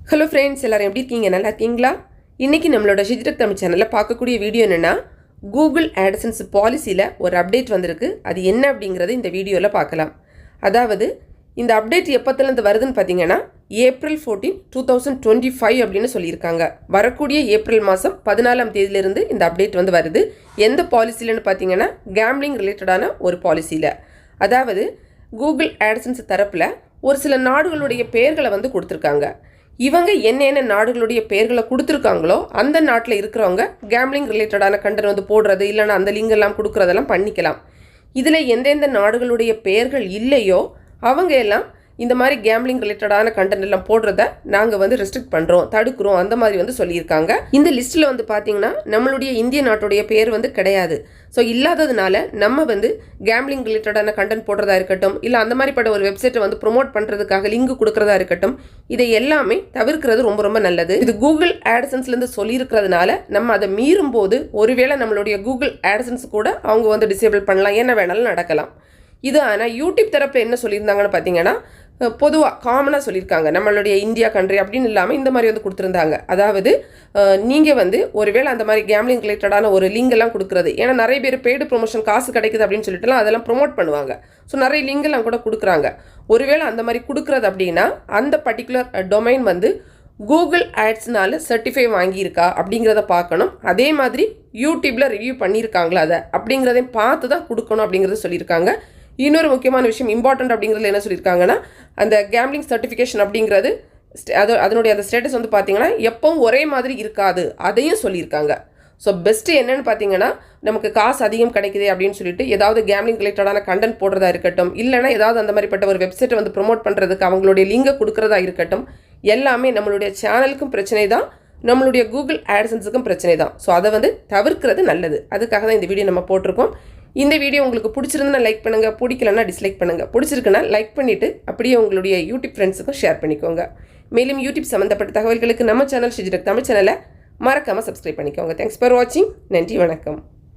Hello friends, எல்லோரும் எப்படி இருக்கீங்க? நல்லா இருக்கீங்களா? இன்றைக்கி நம்மளோட ஷிஜ்ரக் தமிழ் சேனலில் பார்க்கக்கூடிய வீடியோ என்னென்னா, கூகுள் ஆட்சன்ஸ் பாலிசியில் ஒரு அப்டேட் வந்திருக்கு. அது என்ன அப்படிங்கிறது இந்த வீடியோவில் பார்க்கலாம். அதாவது இந்த அப்டேட் எப்போத்துலேருந்து வருதுன்னு பார்த்தீங்கன்னா, April 14, 2025 அப்படின்னு சொல்லியிருக்காங்க. வரக்கூடிய ஏப்ரல் மாதம் 14ஆம் தேதியிலிருந்து இந்த அப்டேட் வந்து வருது. எந்த பாலிசியிலன்னு பார்த்தீங்கன்னா, கேம்லிங் ரிலேட்டடான ஒரு பாலிசியில். அதாவது கூகுள் ஆட்சன்ஸ் தரப்பில் ஒரு சில நாடுகளுடைய பெயர்களை வந்து கொடுத்துருக்காங்க. இவங்க என்னென்ன நாடுகளுடைய பெயர்களை கொடுத்துருக்காங்களோ அந்த நாட்டில் இருக்கிறவங்க கேம்லிங் ரிலேட்டடான கண்டென்ட் வந்து போடுறது, இல்லைன்னா அந்த லிங்க் எல்லாம் கொடுக்குறதெல்லாம் பண்ணிக்கலாம். இதில் எந்தெந்த நாடுகளுடைய பெயர்கள் இல்லையோ அவங்க எல்லாம் இந்த மாதிரி கேம்லிங் ரிலேட்டடான கண்டென்ட் எல்லாம் போடுறத நாங்கள் வந்து ரெஸ்ட்ரிக்ட் பண்ணுறோம், தடுக்கிறோம், அந்த மாதிரி வந்து சொல்லியிருக்காங்க. இந்த லிஸ்ட்டில் வந்து பார்த்தீங்கன்னா நம்மளுடைய இந்திய நாட்டுடைய பேர் வந்து கிடையாது. ஸோ இல்லாததுனால நம்ம வந்து கேம்லிங் ரிலேட்டடான கண்டென்ட் போடுறதா இருக்கட்டும், இல்லை அந்த மாதிரிப்பட்ட ஒரு வெப்சைட்டை வந்து ப்ரொமோட் பண்ணுறதுக்காக லிங்க் கொடுக்குறதா இருக்கட்டும், இதை எல்லாமே தவிர்க்கிறது ரொம்ப ரொம்ப நல்லது. இது கூகுள் ஆட்சன்ஸ்லேருந்து சொல்லியிருக்கிறதுனால நம்ம அதை மீறும் போது ஒருவேளை நம்மளுடைய கூகுள் ஆட்சன்ஸ் கூட அவங்க வந்து டிசேபிள் பண்ணலாம், என்ன வேணாலும் நடக்கலாம். இது ஆனால் யூடியூப் தரப்பில் என்ன சொல்லியிருந்தாங்கன்னு பார்த்தீங்கன்னா, பொதுவாக காமனாக சொல்லியிருக்காங்க. நம்மளுடைய இந்தியா கண்ட்ரி அப்படின்னு இல்லாமல் இந்த மாதிரி வந்து கொடுத்துருந்தாங்க. அதாவது நீங்கள் வந்து ஒருவேளை அந்த மாதிரி கேம்லிங் ரிலேட்டடான ஒரு லிங்க் எல்லாம் கொடுக்குறது, ஏன்னா நிறைய பேர் பெய்டு ப்ரொமோஷன் காசு கிடைக்குது அப்படின்னு சொல்லிட்டுலாம் அதெல்லாம் ப்ரொமோட் பண்ணுவாங்க. ஸோ நிறைய லிங்க் எல்லாம் கூட கொடுக்குறாங்க. ஒருவேளை அந்த மாதிரி கொடுக்குறது அப்படின்னா அந்த பர்டிகுலர் டொமைன் வந்து கூகுள் ஆட்ஸ்னால சர்டிஃபை வாங்கியிருக்கா அப்படிங்கிறத பார்க்கணும். அதே மாதிரி யூடியூப்பில் ரிவ்யூ பண்ணியிருக்காங்களா அதை அப்படிங்கிறதையும் பார்த்து தான் கொடுக்கணும் அப்படிங்கிறத சொல்லியிருக்காங்க. இன்னொரு முக்கியமான விஷயம் இம்பார்ட்டன்ட் அப்படிங்கிறதுல என்ன சொல்லியிருக்காங்கன்னா, அந்த கேம்லிங் சர்டிஃபிகேஷன் அப்படிங்கிறது அதனுடைய அந்த ஸ்டேட்டஸ் வந்து பார்த்தீங்கன்னா எப்பவும் ஒரே மாதிரி இருக்காது, அதையும் சொல்லியிருக்காங்க. ஸோ பெஸ்ட்டு என்னென்னு பார்த்தீங்கன்னா, நமக்கு காசு அதிகம் கிடைக்குது அப்படின்னு சொல்லிட்டு ஏதாவது கேம்லிங் ரிலேட்டடான கண்டென்ட் போடுறதா இருக்கட்டும், இல்லைனா ஏதாவது அந்த மாதிரிப்பட்ட ஒரு வெப்சைட்டை வந்து ப்ரொமோட் பண்ணுறதுக்கு அவங்களுடைய லிங்கை கொடுக்குறதா இருக்கட்டும், எல்லாமே நம்மளுடைய சேனலுக்கும் பிரச்சனை தான், நம்மளுடைய கூகுள் ஆட்சன்ஸுக்கும் பிரச்சனை தான். ஸோ அதை வந்து தவிர்க்கிறது நல்லது. அதுக்காக தான் இந்த வீடியோ நம்ம போட்டிருக்கோம். இந்த வீடியோ உங்களுக்கு பிடிச்சிருந்தா லைக் பண்ணுங்கள், பிடிக்கலன்னா டிஸ்லைக் பண்ணுங்கள். பிடிச்சிருக்குன்னா லைக் பண்ணிவிட்டு அப்படியே உங்களுடைய யூடியூப் ஃப்ரெண்ட்ஸுக்கும் ஷேர் பண்ணிக்கோங்க. மேலும் யூடியூப் சம்மந்தப்பட்ட தகவல்களுக்கு நம்ம சேனல் ஷிஜ்ரக் தமிழ் சேனலை மறக்காமல் சப்ஸ்கிரைப் பண்ணிக்கோங்க. தேங்க்ஸ் ஃபார் வாட்சிங். நன்றி, வணக்கம்.